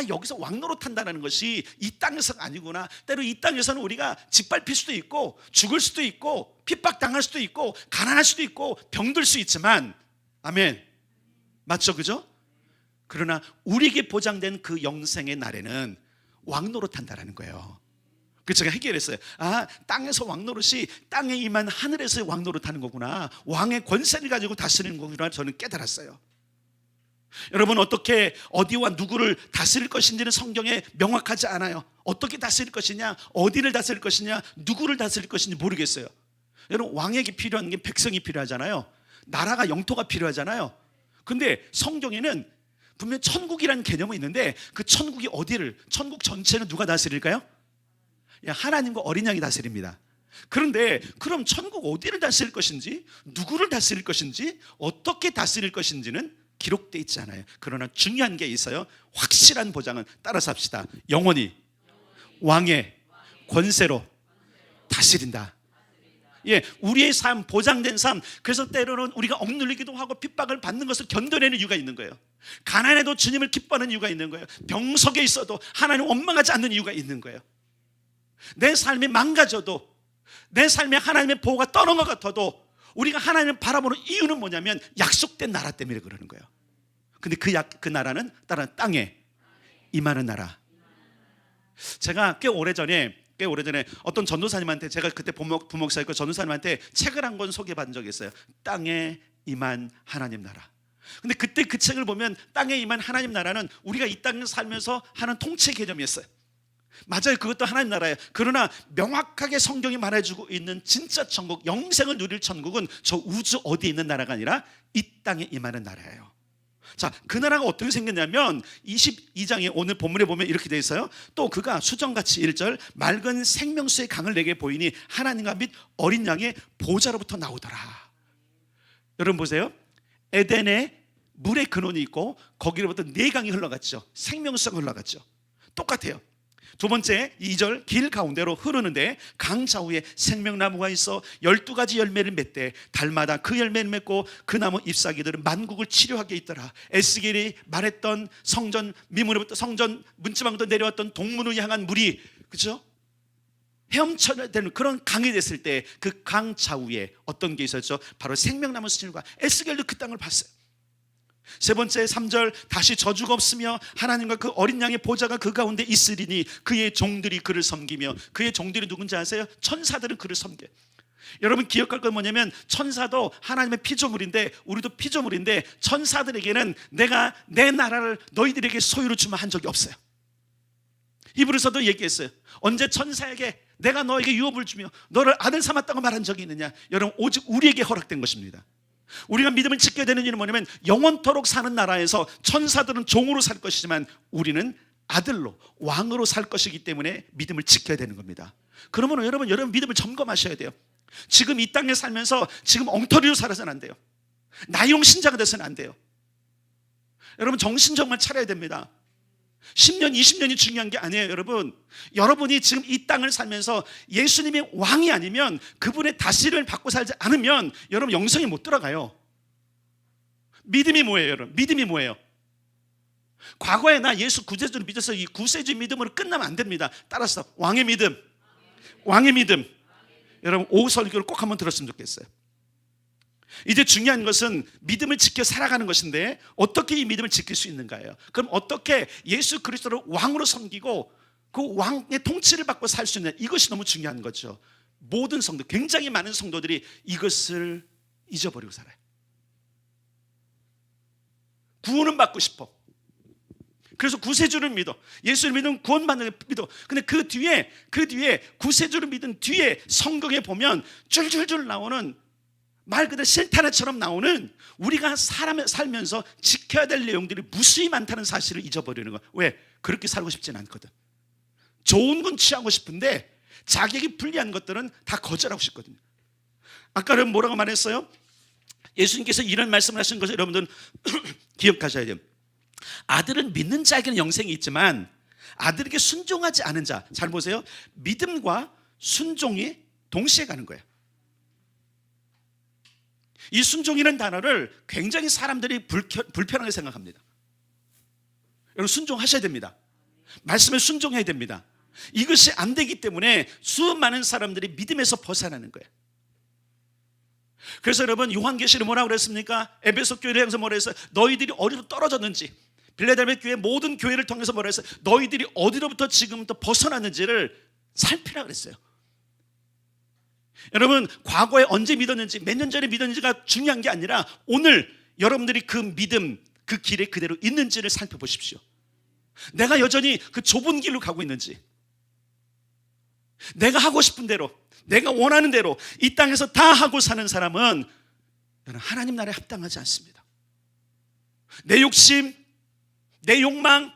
여기서 왕노릇한다는 것이 이 땅에서가 아니구나. 때로 이 땅에서는 우리가 짓밟힐 수도 있고 죽을 수도 있고 핍박당할 수도 있고 가난할 수도 있고 병들 수 있지만, 아멘, 맞죠? 그죠? 그러나 우리에게 보장된 그 영생의 날에는 왕노릇한다라는 거예요. 그래서 제가 해결했어요. 땅에서 왕노릇이 땅에 임한 하늘에서 왕노릇하는 거구나. 왕의 권세를 가지고 다스리는 거구나. 저는 깨달았어요. 여러분, 어떻게 어디와 누구를 다스릴 것인지는 성경에 명확하지 않아요. 어떻게 다스릴 것이냐, 어디를 다스릴 것이냐, 누구를 다스릴 것인지 모르겠어요. 여러분, 왕에게 필요한 게 백성이 필요하잖아요. 나라가, 영토가 필요하잖아요. 근데 성경에는 분명 천국이라는 개념이 있는데 그 천국이 어디를, 천국 전체는 누가 다스릴까요? 하나님과 어린 양이 다스립니다. 그런데 그럼 천국 어디를 다스릴 것인지, 누구를 다스릴 것인지, 어떻게 다스릴 것인지는 기록되어 있지 않아요. 그러나 중요한 게 있어요. 확실한 보장은, 따라서 합시다. 영원히 왕의 권세로 다스린다. 우리의 삶, 보장된 삶. 그래서 때로는 우리가 억눌리기도 하고 핍박을 받는 것을 견뎌내는 이유가 있는 거예요. 가난해도 주님을 기뻐하는 이유가 있는 거예요. 병석에 있어도 하나님을 원망하지 않는 이유가 있는 거예요. 내 삶이 망가져도, 내 삶에 하나님의 보호가 떠난 것 같아도 우리가 하나님을 바라보는 이유는 뭐냐면 약속된 나라 때문에 그러는 거예요. 근데 그 나라는 다른 땅에 임하는 나라. 제가 꽤 오래전에 어떤 전도사님한테, 제가 그때 부목사였고 전도사님한테 책을 한 권 소개받은 적이 있어요. 땅에 임한 하나님 나라. 근데 그때 그 책을 보면 땅에 임한 하나님 나라는 우리가 이 땅에 살면서 하는 통치 개념이었어요. 맞아요, 그것도 하나님 나라예요. 그러나 명확하게 성경이 말해주고 있는 진짜 천국, 영생을 누릴 천국은 저 우주 어디에 있는 나라가 아니라 이 땅에 임하는 나라예요. 자, 그 나라가 어떻게 생겼냐면 22장에 오늘 본문에 보면 이렇게 되어 있어요. 또 그가 수정같이 1절 맑은 생명수의 강을 내게 보이니 하나님과 및 어린 양의 보좌로부터 나오더라. 여러분 보세요. 에덴에 물의 근원이 있고 거기로부터 네 강이 흘러갔죠. 생명수가 흘러갔죠. 똑같아요. 두 번째 2절 길 가운데로 흐르는데 강 좌우에 생명나무가 있어 12가지 열매를 맺되 달마다 그 열매를 맺고 그 나무 잎사귀들은 만국을 치료하게 있더라. 에스겔이 말했던 성전 미문으로부터 성전 문지방부터 내려왔던 동문을 향한 물이, 그렇죠? 헤엄쳐야 되는 그런 강이 됐을 때 그 강 좌우에 어떤 게 있었죠? 바로 생명나무 수질과 에스겔도 그 땅을 봤어요. 세 번째 3절 다시 저주가 없으며 하나님과 그 어린 양의 보좌가 그 가운데 있으리니 그의 종들이 그를 섬기며, 그의 종들이 누군지 아세요? 천사들은 그를 섬겨요. 여러분 기억할 건 뭐냐면 천사도 하나님의 피조물인데 우리도 피조물인데 천사들에게는 내가 내 나라를 너희들에게 소유로 주면 한 적이 없어요. 히브리서도 얘기했어요. 언제 천사에게 내가 너에게 유업을 주며 너를 아들 삼았다고 말한 적이 있느냐? 여러분 오직 우리에게 허락된 것입니다. 우리가 믿음을 지켜야 되는 일은 뭐냐면 영원토록 사는 나라에서 천사들은 종으로 살 것이지만 우리는 아들로 왕으로 살 것이기 때문에 믿음을 지켜야 되는 겁니다. 그러면 여러분 믿음을 점검하셔야 돼요. 지금 이 땅에 살면서 지금 엉터리로 살아서는 안 돼요. 나이용 신자가 돼서는 안 돼요. 여러분 정신 정말 차려야 됩니다. 10년 20년이 중요한 게 아니에요. 여러분이 지금 이 땅을 살면서 예수님이 왕이 아니면, 그분의 다스림을 받고 살지 않으면 여러분 영성이 못 들어가요. 믿음이 뭐예요? 여러분 믿음이 뭐예요? 과거에 나 예수 구세주를 믿어서 이 구세주 믿음으로 끝나면 안 됩니다. 따라서 왕의 믿음. 여러분 오후 설교를 꼭 한번 들었으면 좋겠어요. 이제 중요한 것은 믿음을 지켜 살아가는 것인데 어떻게 이 믿음을 지킬 수 있는가예요. 그럼 어떻게 예수 그리스도를 왕으로 섬기고 그 왕의 통치를 받고 살 수 있느냐, 이것이 너무 중요한 거죠. 모든 성도, 굉장히 많은 성도들이 이것을 잊어버리고 살아요. 구원은 받고 싶어. 그래서 구세주를 믿어. 예수를 믿으면 구원받는 걸 믿어. 근데 그 뒤에 구세주를 믿은 뒤에 성경에 보면 줄줄줄 나오는 말 그대로 실타래처럼 나오는 우리가 살면서 지켜야 될 내용들이 무수히 많다는 사실을 잊어버리는 거야. 왜? 그렇게 살고 싶진 않거든. 좋은 건 취하고 싶은데 자격이 불리한 것들은 다 거절하고 싶거든요. 아까는 뭐라고 말했어요? 예수님께서 이런 말씀을 하신 것을 여러분들은 기억하셔야 돼요. 아들은 믿는 자에게는 영생이 있지만 아들에게 순종하지 않은 자, 잘 보세요. 믿음과 순종이 동시에 가는 거예요. 이 순종이라는 단어를 굉장히 사람들이 불편하게 생각합니다. 여러분, 순종하셔야 됩니다. 말씀에 순종해야 됩니다. 이것이 안 되기 때문에 수많은 사람들이 믿음에서 벗어나는 거예요. 그래서 여러분, 요한계시를 뭐라고 그랬습니까? 에베소 교회를 향해서 뭐라 했어요? 너희들이 어디로 떨어졌는지, 빌레델베 교회 모든 교회를 통해서 뭐라 했어요? 너희들이 어디로부터 지금부터 벗어났는지를 살피라 그랬어요. 여러분, 과거에 언제 믿었는지, 몇 년 전에 믿었는지가 중요한 게 아니라 오늘 여러분들이 그 믿음, 그 길에 그대로 있는지를 살펴보십시오. 내가 여전히 그 좁은 길로 가고 있는지, 내가 하고 싶은 대로, 내가 원하는 대로 이 땅에서 다 하고 사는 사람은 하나님 나라에 합당하지 않습니다. 내 욕심, 내 욕망,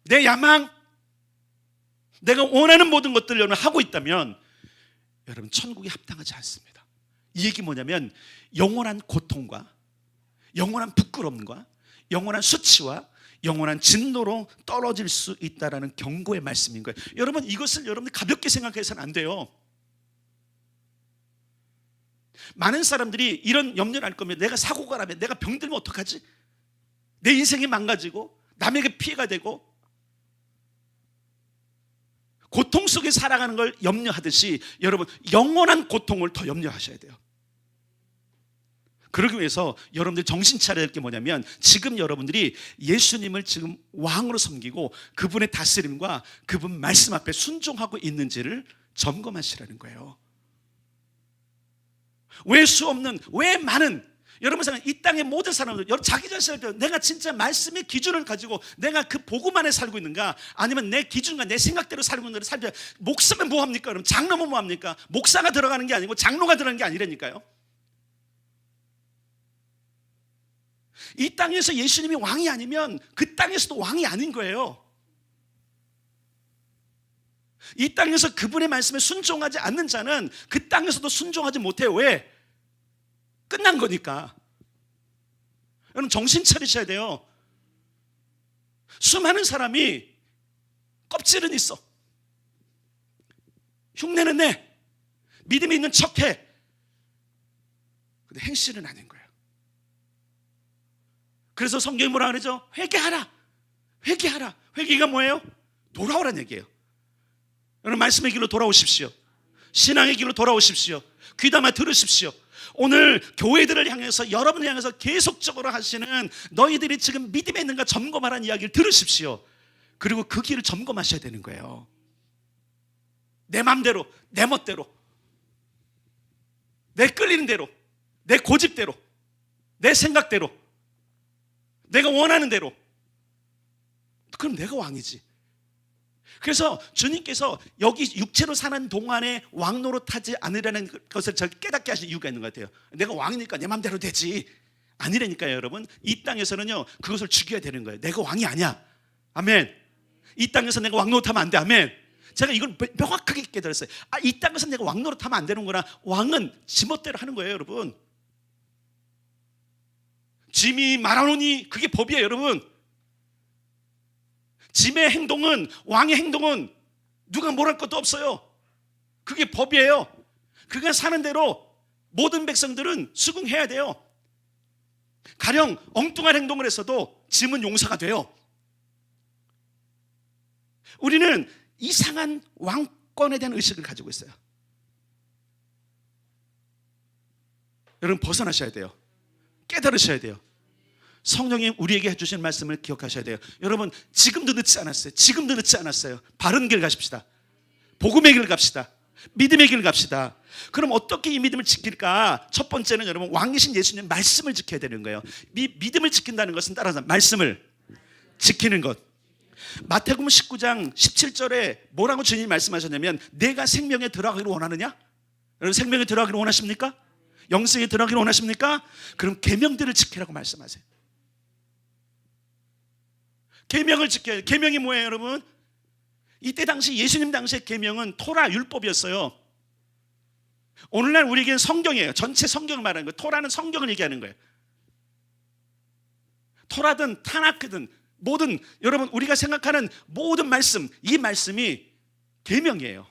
내 야망, 내가 원하는 모든 것들을 여러분 하고 있다면 여러분, 천국에 합당하지 않습니다. 이 얘기 뭐냐면 영원한 고통과 영원한 부끄러움과 영원한 수치와 영원한 진노로 떨어질 수 있다라는 경고의 말씀인 거예요. 여러분, 이것을 여러분들 가볍게 생각해서는 안 돼요. 많은 사람들이 이런 염려를 할 거면, 내가 사고가 나면, 내가 병들면 어떡하지? 내 인생이 망가지고 남에게 피해가 되고 고통 속에 살아가는 걸 염려하듯이 여러분, 영원한 고통을 더 염려하셔야 돼요. 그러기 위해서 여러분들 정신 차려야 될 게 뭐냐면, 지금 여러분들이 예수님을 지금 왕으로 섬기고 그분의 다스림과 그분 말씀 앞에 순종하고 있는지를 점검하시라는 거예요. 왜 수 없는, 왜 많은, 여러분 생각, 이 땅의 모든 사람들, 여러분 자기 자신을 내가 진짜 말씀의 기준을 가지고 내가 그 복음 안에 살고 있는가, 아니면 내 기준과 내 생각대로 살고 있는 살고, 목사면 뭐합니까? 그럼 장로면 뭐합니까? 목사가 들어가는 게 아니고 장로가 들어가는 게 아니라니까요. 이 땅에서 예수님이 왕이 아니면 그 땅에서도 왕이 아닌 거예요. 이 땅에서 그분의 말씀에 순종하지 않는 자는 그 땅에서도 순종하지 못해요. 왜? 끝난 거니까. 여러분, 정신 차리셔야 돼요. 수많은 사람이 껍질은 있어, 흉내는 내, 믿음이 있는 척해, 근데 행실은 아닌 거예요. 그래서 성경이 뭐라 그러죠? 회개하라, 회개하라. 회개가 뭐예요? 돌아오라는 얘기예요. 여러분, 말씀의 길로 돌아오십시오. 신앙의 길로 돌아오십시오. 귀담아 들으십시오. 오늘 교회들을 향해서, 여러분을 향해서 계속적으로 하시는, 너희들이 지금 믿음에 있는가 점검하라는 이야기를 들으십시오. 그리고 그 길을 점검하셔야 되는 거예요. 내 맘대로, 내 멋대로, 내 끌리는 대로, 내 고집대로, 내 생각대로, 내가 원하는 대로, 그럼 내가 왕이지. 그래서 주님께서 여기 육체로 사는 동안에 왕 노릇하지 않으려는 것을 저를 깨닫게 하신 이유가 있는 것 같아요. 내가 왕이니까 내 맘대로 되지, 아니라니까요. 여러분, 이 땅에서는요 그것을 죽여야 되는 거예요. 내가 왕이 아니야. 아멘. 이 땅에서 내가 왕 노릇하면 안 돼. 아멘. 제가 이걸 명확하게 깨달았어요. 이 땅에서 내가 왕 노릇하면 안 되는구나. 왕은 지멋대로 하는 거예요. 여러분, 짐이 말하노니 그게 법이에요. 여러분, 짐의 행동은, 왕의 행동은 누가 뭘 할 것도 없어요. 그게 법이에요. 그가 사는 대로 모든 백성들은 수긍해야 돼요. 가령 엉뚱한 행동을 했어도 짐은 용서가 돼요. 우리는 이상한 왕권에 대한 의식을 가지고 있어요. 여러분, 벗어나셔야 돼요. 깨달으셔야 돼요. 성령이 우리에게 해주신 말씀을 기억하셔야 돼요. 여러분, 지금도 늦지 않았어요. 지금도 늦지 않았어요. 바른 길 가십시다. 복음의 길 갑시다. 믿음의 길 갑시다. 그럼 어떻게 이 믿음을 지킬까? 첫 번째는 여러분, 왕이신 예수님 말씀을 지켜야 되는 거예요. 믿음을 지킨다는 것은 따라서 말씀을 지키는 것. 마태복음 19장 17절에 뭐라고 주님이 말씀하셨냐면, 내가 생명에 들어가기를 원하느냐? 여러분, 생명에 들어가기를 원하십니까? 영생에 들어가기를 원하십니까? 그럼 계명들을 지키라고 말씀하세요. 계명을 지켜야 돼요. 계명이 뭐예요, 여러분? 이때 당시 예수님 당시의 계명은 토라 율법이었어요. 오늘날 우리에게는 성경이에요. 전체 성경을 말하는 거예요. 토라는 성경을 얘기하는 거예요. 토라든 타나크든 모든, 여러분 우리가 생각하는 모든 말씀, 이 말씀이 계명이에요.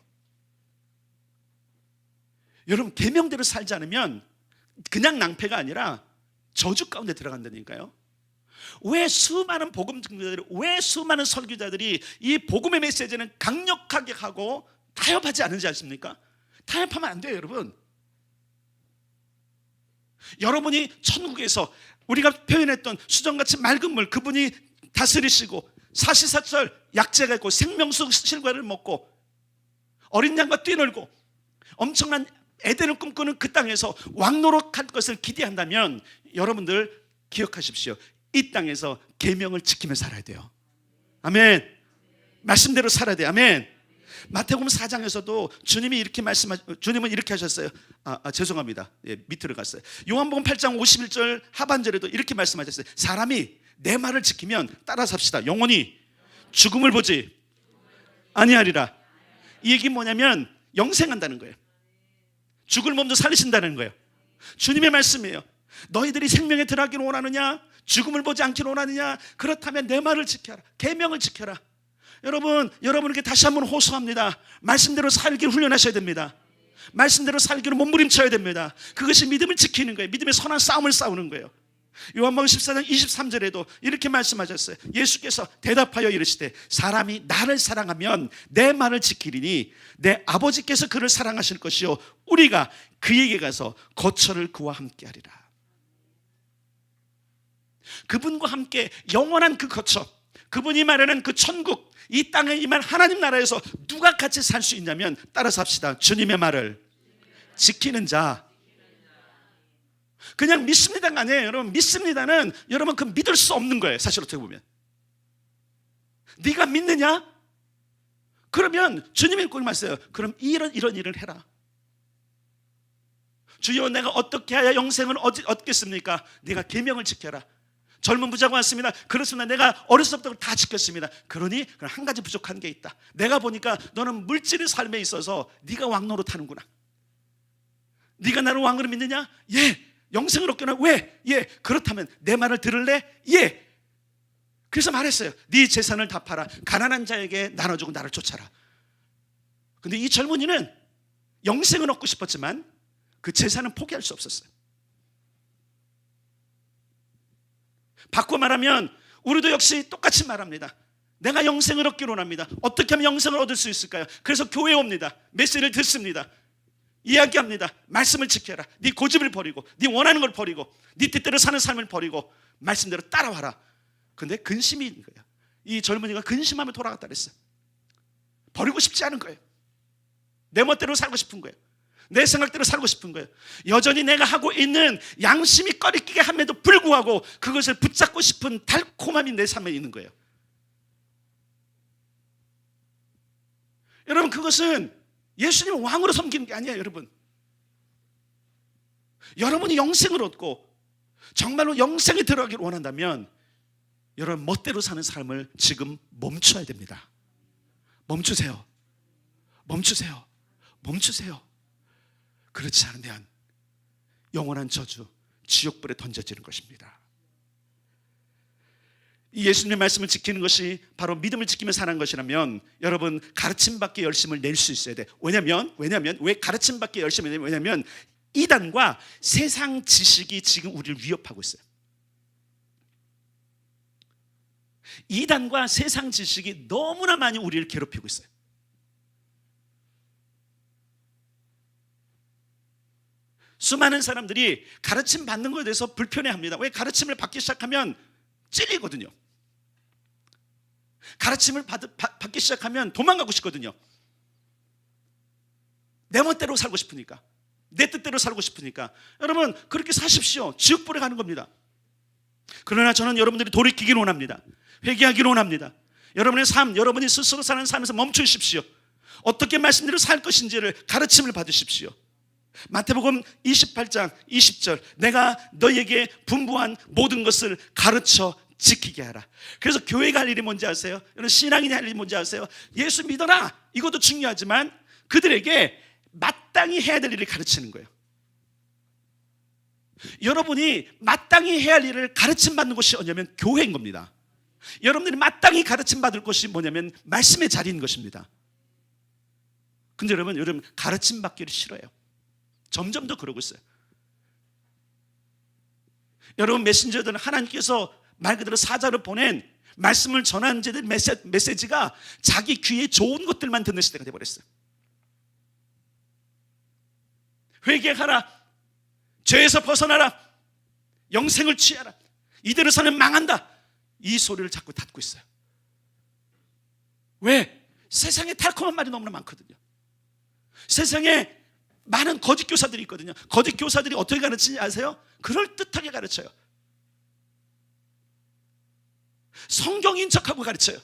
여러분 계명대로 살지 않으면 그냥 낭패가 아니라 저주 가운데 들어간다니까요. 왜 수많은 복음 증거자들이, 왜 수많은 설교자들이 이 복음의 메시지는 강력하게 하고 타협하지 않은지 아십니까? 타협하면 안 돼요, 여러분. 여러분이 천국에서 우리가 표현했던 수정같이 맑은 물, 그분이 다스리시고 사시사철 약재가 있고 생명수 실과를 먹고 어린 양과 뛰놀고 엄청난 에덴을 꿈꾸는 그 땅에서 왕노릇할 것을 기대한다면 여러분들 기억하십시오. 이 땅에서 계명을 지키며 살아야 돼요. 아멘. 말씀대로 살아야 돼요. 아멘. 마태복음 4장에서도 주님이 이렇게 주님은 이렇게 하셨어요. 죄송합니다. 예, 밑으로 갔어요. 요한복음 8장 51절 하반절에도 이렇게 말씀하셨어요. 사람이 내 말을 지키면 따라 삽시다. 영원히 죽음을 보지 아니하리라. 이 얘기 뭐냐면 영생한다는 거예요. 죽을 몸도 살리신다는 거예요. 주님의 말씀이에요. 너희들이 생명에 들어가기를 원하느냐? 죽음을 보지 않기를 원하느냐? 그렇다면 내 말을 지켜라. 계명을 지켜라. 여러분에게 다시 한번 호소합니다. 말씀대로 살기를 훈련하셔야 됩니다. 말씀대로 살기를 몸부림쳐야 됩니다. 그것이 믿음을 지키는 거예요. 믿음의 선한 싸움을 싸우는 거예요. 요한복음 14장 23절에도 이렇게 말씀하셨어요. 예수께서 대답하여 이르시되 사람이 나를 사랑하면 내 말을 지키리니 내 아버지께서 그를 사랑하실 것이요 우리가 그에게 가서 거처를 그와 함께 하리라. 그분과 함께 영원한 그 거처, 그분이 말하는 그 천국, 이 땅에 임한 하나님 나라에서 누가 같이 살 수 있냐면 따라서 합시다. 주님의 말을 지키는 자. 그냥 믿습니다가 아니에요. 여러분 믿습니다는 여러분 그 믿을 수 없는 거예요. 사실 어떻게 보면 네가 믿느냐? 그러면 주님이 꼭 말씀해요. 그럼 이런 일을 해라. 주여 내가 어떻게 해야 영생을 얻겠습니까? 내가 계명을 지켜라. 젊은 부자가 왔습니다. 그렇습니다. 내가 어렸을 때부터 다 지켰습니다. 그러니 한 가지 부족한 게 있다. 내가 보니까 너는 물질의 삶에 있어서 네가 왕노릇하는구나. 네가 나를 왕으로 믿느냐? 예. 영생을 얻겠나? 왜? 예. 그렇다면 내 말을 들을래? 예. 그래서 말했어요. 네 재산을 다 팔아 가난한 자에게 나눠주고 나를 쫓아라. 근데 이 젊은이는 영생을 얻고 싶었지만 그 재산은 포기할 수 없었어요. 바꿔 말하면 우리도 역시 똑같이 말합니다. 내가 영생을 얻기를 원합니다. 어떻게 하면 영생을 얻을 수 있을까요? 그래서 교회에 옵니다. 메시지를 듣습니다. 이야기합니다. 말씀을 지켜라. 네 고집을 버리고 네 원하는 걸 버리고 네 뜻대로 사는 삶을 버리고 말씀대로 따라와라. 근데 근심이 있는 거예요. 이 젊은이가 근심하며 돌아갔다 그랬어요. 버리고 싶지 않은 거예요. 내 멋대로 살고 싶은 거예요. 내 생각대로 살고 싶은 거예요. 여전히 내가 하고 있는 양심이 꺼리끼게 함에도 불구하고 그것을 붙잡고 싶은 달콤함이 내 삶에 있는 거예요. 여러분 그것은 예수님을 왕으로 섬기는 게 아니에요. 여러분이 영생을 얻고 정말로 영생에 들어가기를 원한다면 여러분 멋대로 사는 삶을 지금 멈춰야 됩니다. 멈추세요. 그렇지 않은 한 영원한 저주, 지옥불에 던져지는 것입니다. 이 예수님의 말씀을 지키는 것이 바로 믿음을 지키며 사는 것이라면 여러분 가르침받기 열심을 낼 수 있어야 돼. 왜냐면 왜 가르침받기 열심을 내냐면 왜냐면 이단과 세상 지식이 지금 우리를 위협하고 있어요. 이단과 세상 지식이 너무나 많이 우리를 괴롭히고 있어요. 수많은 사람들이 가르침 받는 것에 대해서 불편해합니다. 왜? 가르침을 받기 시작하면 찔리거든요. 가르침을 받기 시작하면 도망가고 싶거든요. 내 멋대로 살고 싶으니까, 내 뜻대로 살고 싶으니까. 여러분 그렇게 사십시오. 지옥불에 가는 겁니다. 그러나 저는 여러분들이 돌이키기를 원합니다. 회개하기를 원합니다. 여러분의 삶, 여러분이 스스로 사는 삶에서 멈추십시오. 어떻게 말씀대로 살 것인지를 가르침을 받으십시오. 마태복음 28장 20절, 내가 너희에게 분부한 모든 것을 가르쳐 지키게 하라. 그래서 교회가 할 일이 뭔지 아세요? 여러분, 신앙인이 할 일이 뭔지 아세요? 예수 믿어라, 이것도 중요하지만 그들에게 마땅히 해야 될 일을 가르치는 거예요. 여러분이 마땅히 해야 할 일을 가르침 받는 곳이 뭐냐면 교회인 겁니다. 여러분들이 마땅히 가르침 받을 곳이 뭐냐면 말씀의 자리인 것입니다. 근데 여러분 가르침 받기를 싫어해요. 점점 더 그러고 있어요. 여러분, 메신저들은 하나님께서 말 그대로 사자로 보낸 말씀을 전하는 자들 메시지가 자기 귀에 좋은 것들만 듣는 시대가 되어버렸어요. 회개하라, 죄에서 벗어나라, 영생을 취하라, 이대로 사는 망한다, 이 소리를 자꾸 듣고 있어요. 왜? 세상에 달콤한 말이 너무나 많거든요. 세상에 많은 거짓 교사들이 있거든요. 거짓 교사들이 어떻게 가르치는지 아세요? 그럴듯하게 가르쳐요. 성경인 척하고 가르쳐요.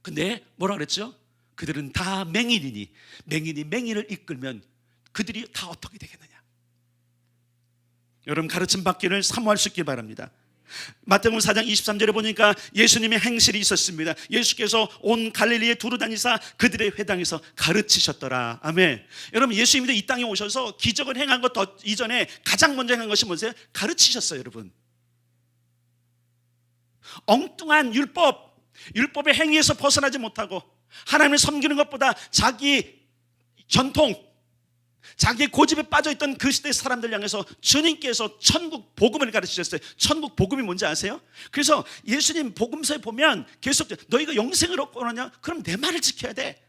근데 뭐라 그랬죠? 그들은 다 맹인이니 맹인이 맹인을 이끌면 그들이 다 어떻게 되겠느냐. 여러분, 가르침 받기를 사모할 수 있길 바랍니다. 마태복음 4장 23절에 보니까 예수님의 행실이 있었습니다. 예수께서 온 갈릴리에 두루 다니사 그들의 회당에서 가르치셨더라. 아멘. 여러분, 예수님이 이 땅에 오셔서 기적을 행한 것 이전에 가장 먼저 행한 것이 뭐세요? 가르치셨어요. 여러분, 엉뚱한 율법의 행위에서 벗어나지 못하고 하나님을 섬기는 것보다 자기 전통, 자기의 고집에 빠져있던 그 시대 사람들 향해서 주님께서 천국 복음을 가르치셨어요. 천국 복음이 뭔지 아세요? 그래서 예수님 복음서에 보면 계속 너희가 영생을 얻고 그러냐? 그럼 내 말을 지켜야 돼.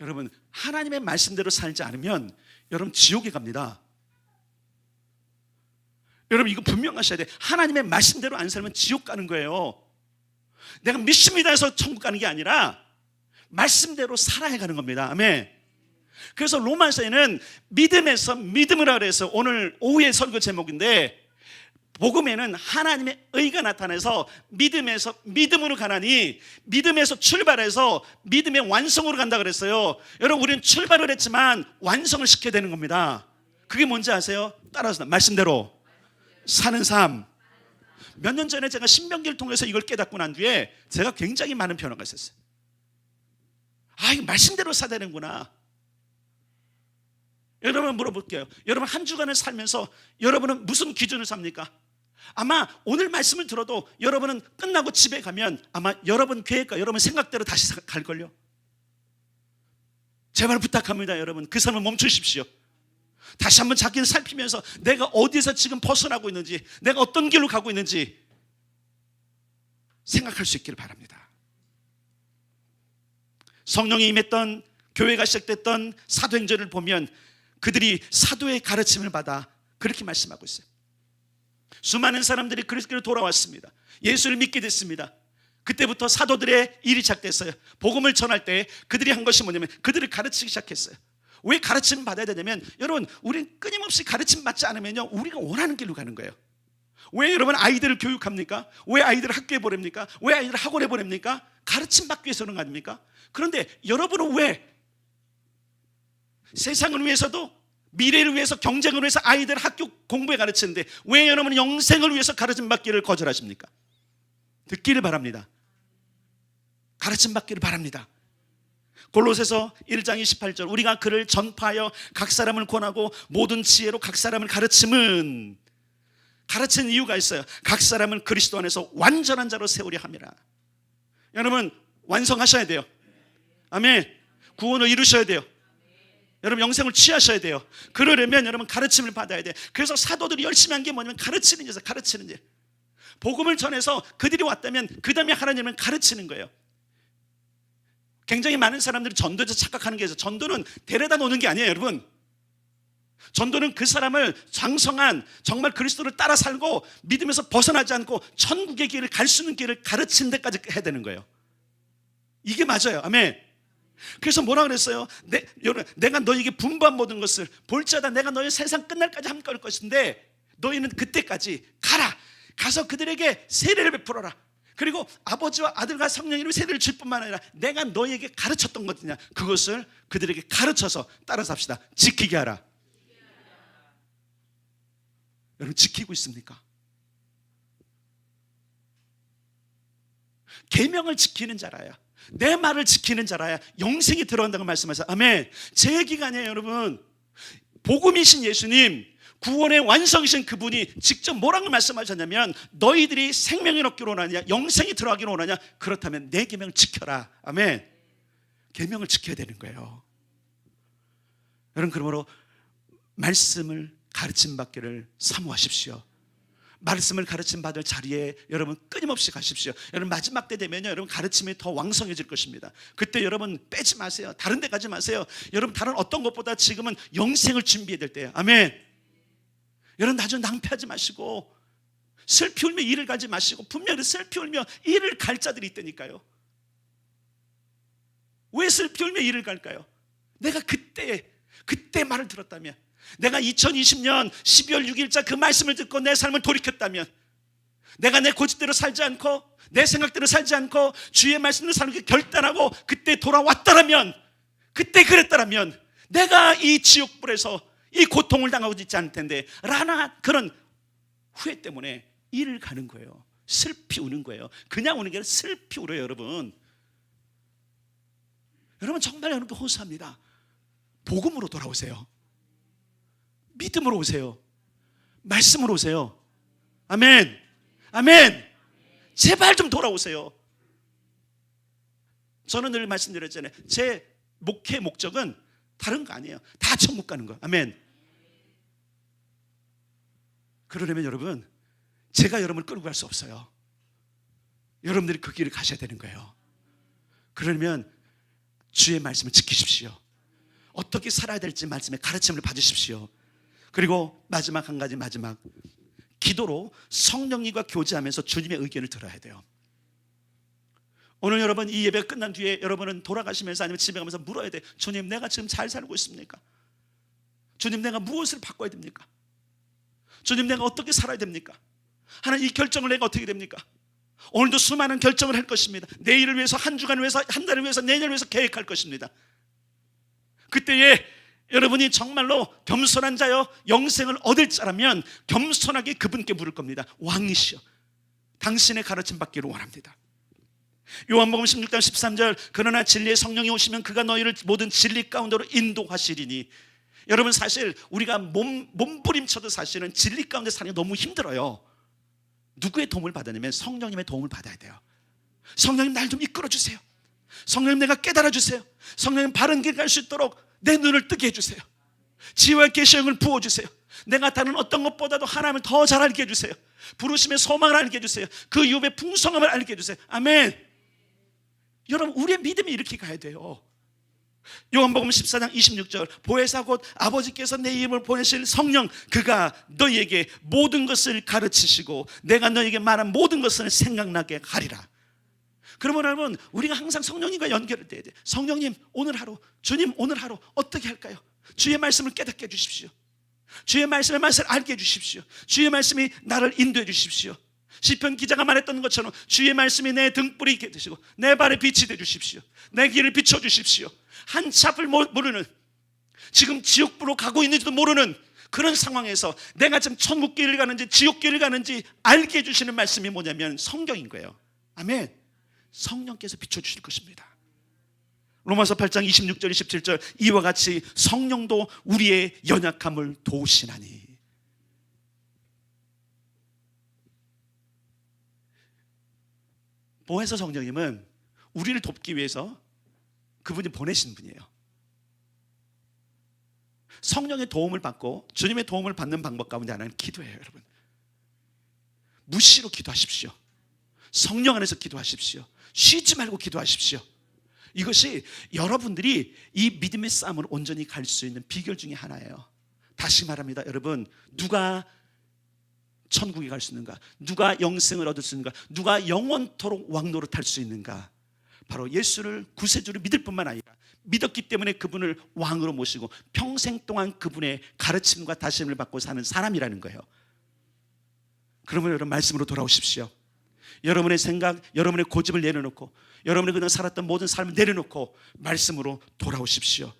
여러분, 하나님의 말씀대로 살지 않으면 여러분 지옥에 갑니다. 여러분, 이거 분명하셔야 돼. 하나님의 말씀대로 안 살면 지옥 가는 거예요. 내가 믿습니다 해서 천국 가는 게 아니라 말씀대로 살아야 가는 겁니다. 아멘. 그래서 로마서에는 믿음에서 믿음이라 그래서 오늘 오후의 설교 제목인데, 복음에는 하나님의 의가 나타나서 믿음에서 믿음으로 가나니 믿음에서 출발해서 믿음의 완성으로 간다 그랬어요. 여러분, 우리는 출발을 했지만 완성을 시켜야 되는 겁니다. 그게 뭔지 아세요? 따라서 말씀대로 사는 삶. 몇 년 전에 제가 신명기를 통해서 이걸 깨닫고 난 뒤에 제가 굉장히 많은 변화가 있었어요. 아, 이거 말씀대로 살아야 되는구나. 여러분, 물어볼게요. 여러분, 한 주간을 살면서 여러분은 무슨 기준을 삽니까? 아마 오늘 말씀을 들어도 여러분은 끝나고 집에 가면 아마 여러분 계획과 여러분 생각대로 다시 갈걸요. 제발 부탁합니다. 여러분, 그 삶을 멈추십시오. 다시 한번 자기를 살피면서 내가 어디서 지금 벗어나고 있는지, 내가 어떤 길로 가고 있는지 생각할 수 있기를 바랍니다. 성령이 임했던 교회가 시작됐던 사도행전을 보면 그들이 사도의 가르침을 받아 그렇게 말씀하고 있어요. 수많은 사람들이 그리스도로 돌아왔습니다. 예수를 믿게 됐습니다. 그때부터 사도들의 일이 시작됐어요. 복음을 전할 때 그들이 한 것이 뭐냐면 그들을 가르치기 시작했어요. 왜 가르침을 받아야 되냐면, 여러분, 우리는 끊임없이 가르침 받지 않으면요, 우리가 원하는 길로 가는 거예요. 왜 여러분 아이들을 교육합니까? 왜 아이들을 학교에 보냅니까? 왜 아이들을 학원에 보냅니까? 가르침 받기 위해서 그런 거 아닙니까? 그런데 여러분은 왜 세상을 위해서도 미래를 위해서, 경쟁을 위해서 아이들 학교 공부에 가르치는데 왜 여러분은 영생을 위해서 가르침 받기를 거절하십니까? 듣기를 바랍니다. 가르침 받기를 바랍니다. 골로새서 1장 28절, 우리가 그를 전파하여 각 사람을 권하고 모든 지혜로 각 사람을 가르치는 이유가 있어요. 각 사람을 그리스도 안에서 완전한 자로 세우려 함이라. 여러분, 완성하셔야 돼요. 아멘. 구원을 이루셔야 돼요. 여러분, 영생을 취하셔야 돼요. 그러려면 여러분 가르침을 받아야 돼요. 그래서 사도들이 열심히 한 게 뭐냐면 가르치는 일이에요. 가르치는 일. 복음을 전해서 그들이 왔다면 그 다음에 하나님은 가르치는 거예요. 굉장히 많은 사람들이 전도에서 착각하는 게 있어요. 전도는 데려다 놓는 게 아니에요. 여러분, 전도는 그 사람을 장성한 정말 그리스도를 따라 살고 믿음에서 벗어나지 않고 천국의 길을 갈 수 있는 길을 가르치는 데까지 해야 되는 거예요. 이게 맞아요. 아멘. 그래서 뭐라 그랬어요? 내가 너에게 분부한 모든 것을 볼지어다 내가 너희 세상 끝날까지 함께 할 것인데 너희는 그때까지 가라. 가서 그들에게 세례를 베풀어라. 그리고 아버지와 아들과 성령으로 세대를 줄 뿐만 아니라 내가 너에게 가르쳤던 것이냐, 그것을 그들에게 가르쳐서 따라 삽시다. 지키게 하라. 여러분, 지키고 있습니까? 계명을 지키는 자라야, 내 말을 지키는 자라야 영생이 들어간다고 말씀하세요. 아멘. 제 얘기가 아니에요, 여러분. 복음이신 예수님, 구원의 완성이신 그분이 직접 뭐라고 말씀하셨냐면, 너희들이 생명을 얻기로 원하냐, 영생이 들어가기로 원하냐, 그렇다면 내 계명을 지켜라. 아멘. 계명을 지켜야 되는 거예요. 여러분, 그러므로 말씀을 가르침 받기를 사모하십시오. 말씀을 가르침 받을 자리에 여러분 끊임없이 가십시오. 여러분, 마지막 때 되면요, 여러분 가르침이 더 왕성해질 것입니다. 그때 여러분 빼지 마세요. 다른 데 가지 마세요. 여러분, 다른 어떤 것보다 지금은 영생을 준비해야 될 때예요. 아멘. 여러분, 나중에 낭패하지 마시고, 슬피 울며 이를 가지 마시고, 분명히 슬피 울며 이를 갈 자들이 있다니까요. 왜 슬피 울며 이를 갈까요? 내가 그때 말을 들었다면, 내가 2020년 12월 6일자 그 말씀을 듣고 내 삶을 돌이켰다면, 내가 내 고집대로 살지 않고 내 생각대로 살지 않고 주의 말씀대로 살기 결단하고 그때 돌아왔다라면, 그때 그랬다라면 내가 이 지옥불에서 이 고통을 당하고 있지 않을 텐데 라나, 그런 후회 때문에 이를 가는 거예요. 슬피 우는 거예요. 그냥 우는 게 아니라 슬피 울어요. 여러분, 정말 여러분께 호소합니다. 복음으로 돌아오세요. 믿음으로 오세요. 말씀으로 오세요. 아멘. 아멘. 제발 좀 돌아오세요. 저는 늘 말씀드렸잖아요. 제 목회 목적은 다른 거 아니에요. 다 천국 가는 거. 아멘. 그러려면 여러분, 제가 여러분을 끌고 갈 수 없어요. 여러분들이 그 길을 가셔야 되는 거예요. 그러려면 주의 말씀을 지키십시오. 어떻게 살아야 될지 말씀의 가르침을 받으십시오. 그리고 마지막 한 가지, 기도로 성령님과 교제하면서 주님의 의견을 들어야 돼요. 오늘 여러분, 이 예배가 끝난 뒤에 여러분은 돌아가시면서 아니면 집에 가면서 물어야 돼. 주님, 내가 지금 잘 살고 있습니까? 주님, 내가 무엇을 바꿔야 됩니까? 주님, 내가 어떻게 살아야 됩니까? 하나님, 이 결정을 내가 어떻게 됩니까? 오늘도 수많은 결정을 할 것입니다. 내일을 위해서, 한 주간을 위해서, 한 달을 위해서, 내년을 위해서 계획할 것입니다. 그때에 여러분이 정말로 겸손한 자여 영생을 얻을 자라면 겸손하게 그분께 물을 겁니다. 왕이시여, 당신의 가르침 받기를 원합니다. 요한복음 16장 13절, 그러나 진리의 성령이 오시면 그가 너희를 모든 진리 가운데로 인도하시리니. 여러분, 사실 우리가 몸부림쳐도 사실은 진리 가운데 사는 게 너무 힘들어요. 누구의 도움을 받으냐면 성령님의 도움을 받아야 돼요. 성령님, 날 좀 이끌어 주세요. 성령님, 내가 깨달아 주세요. 성령님, 바른 길 갈 수 있도록 내 눈을 뜨게 해주세요. 지혜와 계시형을 부어주세요. 내가 다른 어떤 것보다도 하나님을 더 잘 알게 해주세요. 부르심의 소망을 알게 해주세요. 그 유업의 풍성함을 알게 해주세요. 아멘. 여러분, 우리의 믿음이 이렇게 가야 돼요. 요한복음 14장 26절, 보혜사 곧 아버지께서 내 이름을 보내실 성령, 그가 너희에게 모든 것을 가르치시고 내가 너희에게 말한 모든 것을 생각나게 하리라. 그러면 여러분, 우리가 항상 성령님과 연결돼야 돼요. 성령님, 오늘 하루, 주님, 오늘 하루 어떻게 할까요? 주의 말씀을 깨닫게 해주십시오. 주의 말씀의 맛을 알게 해주십시오. 주의 말씀이 나를 인도해 주십시오. 시편 기자가 말했던 것처럼 주의 말씀이 내 등불이 되시고 내 발에 빛이 되어 주십시오. 내 길을 비춰 주십시오. 한치 앞을 모르는, 지금 지옥불로 가고 있는지도 모르는 그런 상황에서 내가 지금 천국 길을 가는지 지옥 길을 가는지 알게 해주시는 말씀이 뭐냐면 성경인 거예요. 아멘. 성령께서 비춰주실 것입니다. 로마서 8장 26절 27절, 이와 같이 성령도 우리의 연약함을 도우시나니. 보혜사 성령님은 우리를 돕기 위해서 그분이 보내신 분이에요. 성령의 도움을 받고 주님의 도움을 받는 방법 가운데 하나는 기도예요. 여러분, 무시로 기도하십시오. 성령 안에서 기도하십시오. 쉬지 말고 기도하십시오. 이것이 여러분들이 이 믿음의 싸움을 온전히 갈 수 있는 비결 중에 하나예요. 다시 말합니다. 여러분, 누가 천국에 갈 수 있는가? 누가 영생을 얻을 수 있는가? 누가 영원토록 왕노릇할 수 있는가? 바로 예수를 구세주를 믿을 뿐만 아니라 믿었기 때문에 그분을 왕으로 모시고 평생 동안 그분의 가르침과 다짐을 받고 사는 사람이라는 거예요. 그러면 여러분, 말씀으로 돌아오십시오. 여러분의 생각, 여러분의 고집을 내려놓고 여러분이 그냥 살았던 모든 삶을 내려놓고 말씀으로 돌아오십시오.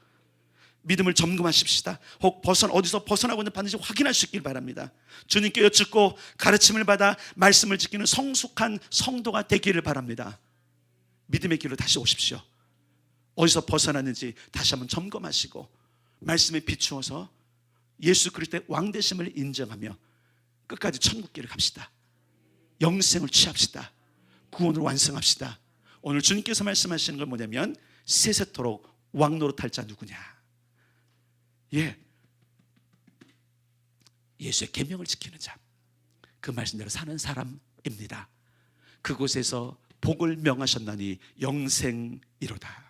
믿음을 점검하십시다. 혹 어디서 벗어나고 있는 반드시 확인하시길 바랍니다. 주님께 여쭙고 가르침을 받아 말씀을 지키는 성숙한 성도가 되기를 바랍니다. 믿음의 길로 다시 오십시오. 어디서 벗어났는지 다시 한번 점검하시고 말씀에 비추어서 예수 그리스도의 왕되심을 인정하며 끝까지 천국길을 갑시다. 영생을 취합시다. 구원을 완성합시다. 오늘 주님께서 말씀하시는 건 뭐냐면 세세토록 왕노릇할 자 누구냐. 예수의 계명을 지키는 자, 그 말씀대로 사는 사람입니다. 그곳에서 복을 명하셨나니 영생이로다.